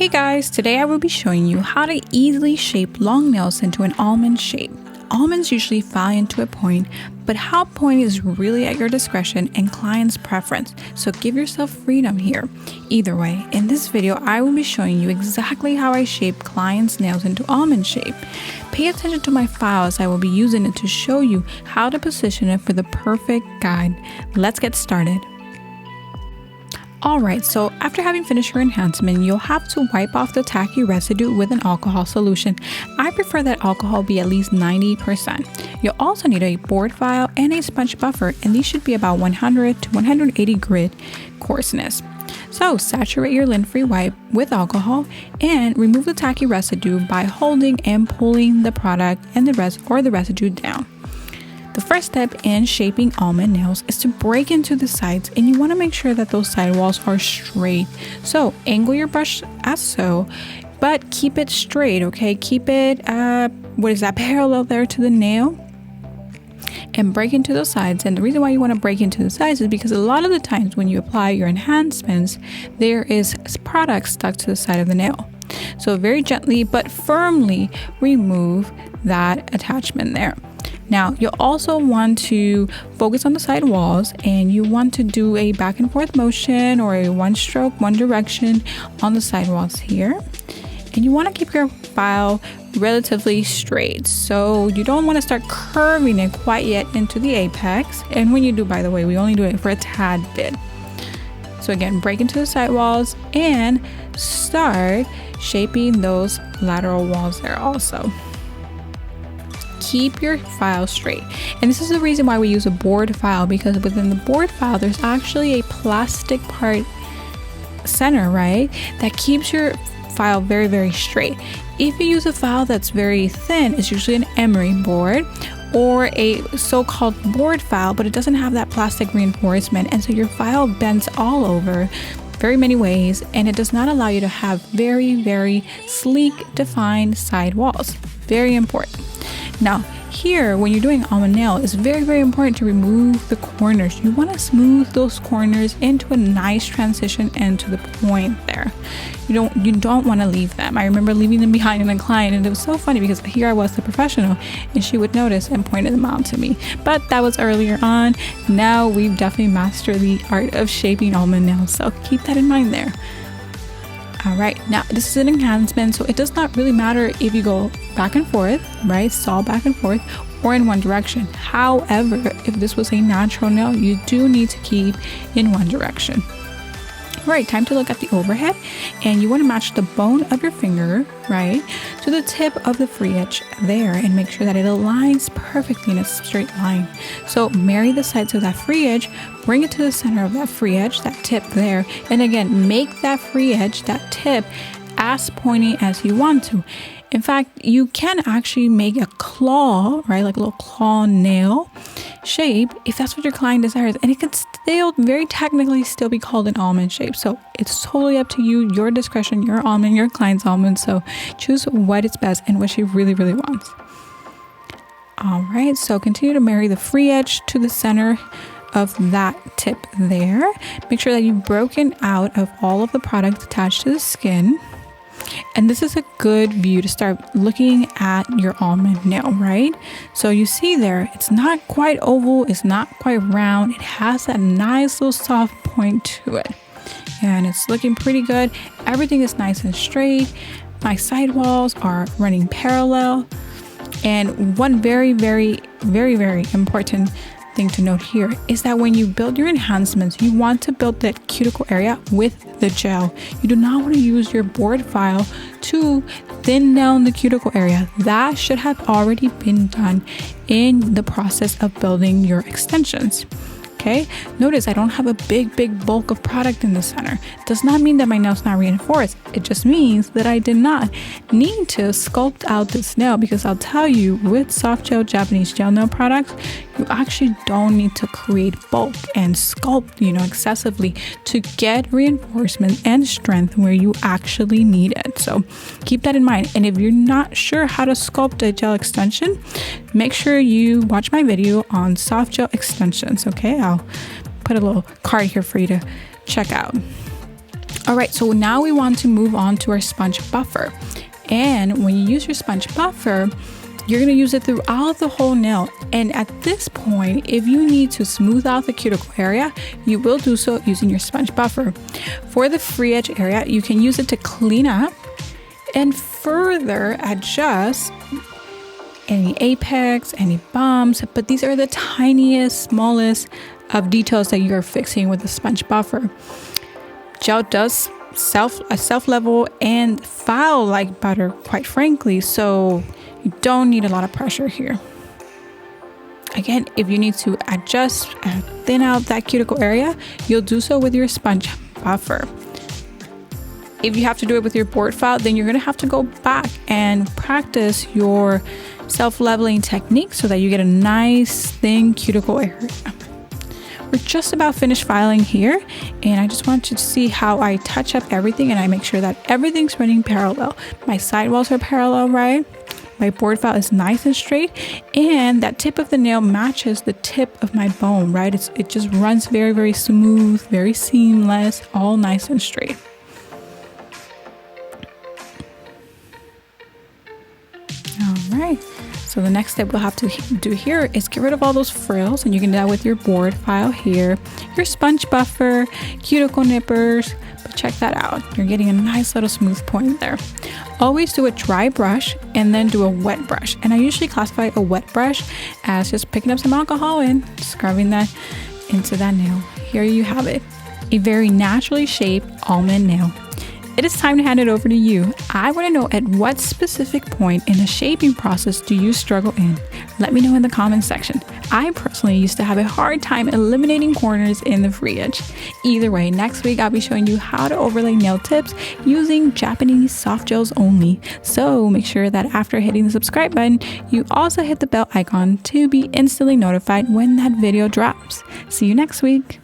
guys, today I will be showing you how to easily shape long nails into an almond shape. Almonds usually file into a point, but how point is really at your discretion and client's preference, so give yourself freedom here. Either way, in this video I will be showing you exactly how I shape clients' nails into almond shape. Pay attention to my file as I will be using it to show you how to position it for the perfect guide. Let's get started. Alright, so after having finished your enhancement, you'll have to wipe off the tacky residue with an alcohol solution. I prefer that alcohol be at least 90%. You'll also need a board file and a sponge buffer, and these should be about 100 to 180 grit coarseness. So saturate your lint-free wipe with alcohol and remove the tacky residue by holding and pulling the product and the residue down. The first step in shaping almond nails is to break into the sides, and you want to make sure that those side walls are straight. So angle your brush as so, but keep it straight, okay? Keep it, parallel there to the nail, and break into those sides. And the reason why you want to break into the sides is because a lot of the times when you apply your enhancements, there is product stuck to the side of the nail. So very gently but firmly remove that attachment there. Now, you'll also want to focus on the side walls, and you want to do a back and forth motion or a one stroke, one direction on the side walls here. And you want to keep your file relatively straight. So you don't want to start curving it quite yet into the apex. And when you do, by the way, we only do it for a tad bit. So again, break into the side walls and start shaping those lateral walls there also. Keep your file straight. And this is the reason why we use a board file, because within the board file there's actually a plastic part center, right, that keeps your file very, very straight. If you use a file that's very thin, it's usually an emery board or a so-called board file, but it doesn't have that plastic reinforcement, and so your file bends all over very many ways, and it does not allow you to have very, very sleek, defined side walls. Very important. Now, here, when you're doing almond nail, it's very, very important to remove the corners. You want to smooth those corners into a nice transition and to the point there. You don't want to leave them. I remember leaving them behind in a client, and it was so funny because here I was the professional, and she would notice and pointed them out to me. But that was earlier on. Now we've definitely mastered the art of shaping almond nails, so keep that in mind there. Alright, now this is an enhancement, so it does not really matter if you go back and forth, right? Saw back and forth, or in one direction. However, if this was a natural nail, you do need to keep in one direction. Alright, time to look at the overhead, and you want to match the bone of your finger, right, to the tip of the free edge there, and make sure that it aligns perfectly in a straight line. So marry the sides of that free edge, bring it to the center of that free edge, that tip there, and again, make that free edge, that tip, as pointy as you want to. In fact, you can actually make a claw, right, like a little claw nail shape if that's what your client desires, and it could still very technically still be called an almond shape. So it's totally up to you, your discretion, your almond, your client's almond. So choose what is best and what she really, really wants. All right, so continue to marry the free edge to the center of that tip there. Make sure that you've broken out of all of the product attached to the skin. And this is a good view to start looking at your almond nail, right? So you see there, it's not quite oval, it's not quite round. It has that nice little soft point to it. And it's looking pretty good. Everything is nice and straight. My side walls are running parallel. And one very, very, very, very important thing to note here is that when you build your enhancements, you want to build that cuticle area with the gel. You do not want to use your board file to thin down the cuticle area. That should have already been done in the process of building your extensions. Okay, notice I don't have a big bulk of product in the center. It does not mean that my nail's not reinforced. It just means that I did not need to sculpt out this nail, because I'll tell you, with soft gel Japanese gel nail products, you actually don't need to create bulk and sculpt, excessively to get reinforcement and strength where you actually need it. So keep that in mind. And if you're not sure how to sculpt a gel extension, make sure you watch my video on soft gel extensions. Okay, I'll put a little card here for you to check out. All right, so now we want to move on to our sponge buffer. And when you use your sponge buffer, you're going to use it throughout the whole nail. And at this point, if you need to smooth out the cuticle area, you will do so using your sponge buffer. For the free edge area, you can use it to clean up and further adjust any apex, any bumps, but these are the tiniest, smallest of details that you're fixing with the sponge buffer. Gel does self level and file like butter, quite frankly, so you don't need a lot of pressure here. Again, if you need to adjust and thin out that cuticle area, you'll do so with your sponge buffer. If you have to do it with your board file, then you're going to have to go back and practice your self-leveling technique so that you get a nice thin cuticle area. We're just about finished filing here, and I just want you to see how I touch up everything and I make sure that everything's running parallel. My sidewalls are parallel, right? My board file is nice and straight, and that tip of the nail matches the tip of my bone, right? It just runs very, very smooth, very seamless, all nice and straight. All right. So the next step we'll have to do here is get rid of all those frills, and you can do that with your board file here, your sponge buffer, cuticle nippers, but check that out. You're getting a nice little smooth point there. Always do a dry brush and then do a wet brush. And I usually classify a wet brush as just picking up some alcohol and scrubbing that into that nail. Here you have it, a very naturally shaped almond nail. It is time to hand it over to you. I want to know, at what specific point in the shaping process do you struggle in? Let me know in the comments section. I personally used to have a hard time eliminating corners in the free edge. Either way, next week I'll be showing you how to overlay nail tips using Japanese soft gels only. So make sure that after hitting the subscribe button, you also hit the bell icon to be instantly notified when that video drops. See you next week.